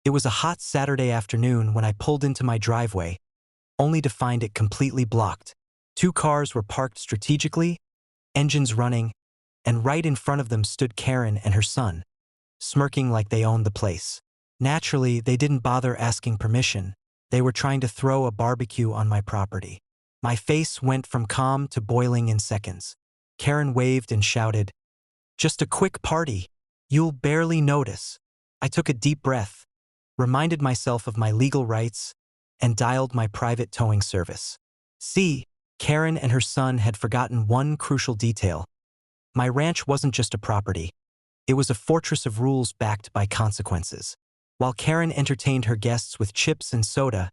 It was a hot Saturday afternoon when I pulled into my driveway, only to find it completely blocked. Two cars were parked strategically, engines running, and right in front of them stood Karen and her son, smirking like they owned the place. Naturally, they didn't bother asking permission. They were trying to throw a barbecue on my property. My face went from calm to boiling in seconds. Karen waved and shouted, "Just a quick party. You'll barely notice." I took a deep breath, reminded myself of my legal rights, and dialed my private towing service. See, Karen and her son had forgotten one crucial detail. My ranch wasn't just a property. It was a fortress of rules backed by consequences. While Karen entertained her guests with chips and soda,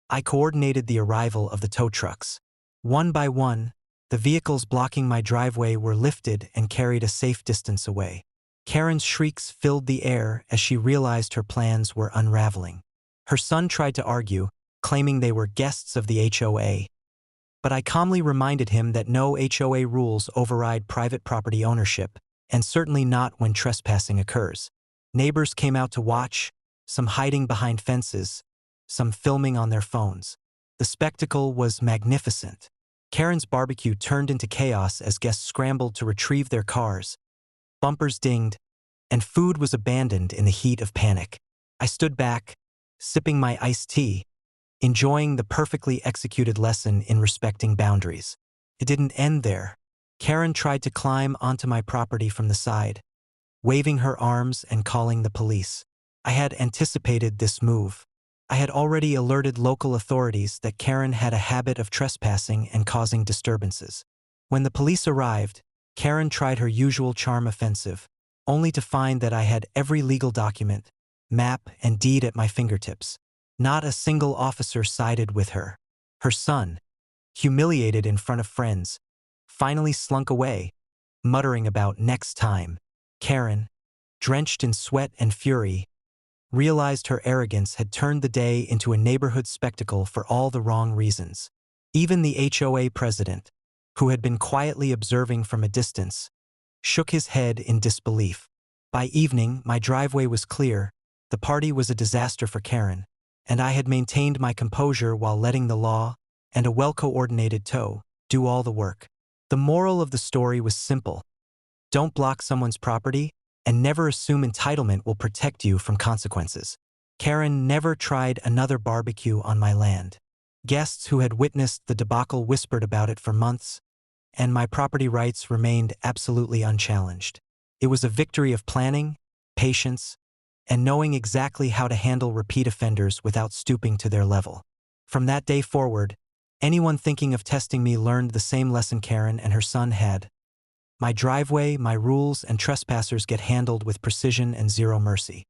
I coordinated the arrival of the tow trucks. One by one, the vehicles blocking my driveway were lifted and carried a safe distance away. Karen's shrieks filled the air as she realized her plans were unraveling. Her son tried to argue, claiming they were guests of the HOA. But I calmly reminded him that no HOA rules override private property ownership, and certainly not when trespassing occurs. Neighbors came out to watch, some hiding behind fences, some filming on their phones. The spectacle was magnificent. Karen's barbecue turned into chaos as guests scrambled to retrieve their cars. Bumpers dinged, and food was abandoned in the heat of panic. I stood back, sipping my iced tea, enjoying the perfectly executed lesson in respecting boundaries. It didn't end there. Karen tried to climb onto my property from the side, waving her arms and calling the police. I had anticipated this move. I had already alerted local authorities that Karen had a habit of trespassing and causing disturbances. When the police arrived, Karen tried her usual charm offensive, only to find that I had every legal document, map, and deed at my fingertips. Not a single officer sided with her. Her son, humiliated in front of friends, finally slunk away, muttering about next time. Karen, drenched in sweat and fury, realized her arrogance had turned the day into a neighborhood spectacle for all the wrong reasons. Even the HOA president, who had been quietly observing from a distance, shook his head in disbelief. By evening, my driveway was clear, the party was a disaster for Karen, and I had maintained my composure while letting the law, and a well-coordinated tow, do all the work. The moral of the story was simple. Don't block someone's property, and never assume entitlement will protect you from consequences. Karen never tried another barbecue on my land. Guests who had witnessed the debacle whispered about it for months, and my property rights remained absolutely unchallenged. It was a victory of planning, patience, and knowing exactly how to handle repeat offenders without stooping to their level. From that day forward, anyone thinking of testing me learned the same lesson Karen and her son had. My driveway, my rules, and trespassers get handled with precision and zero mercy.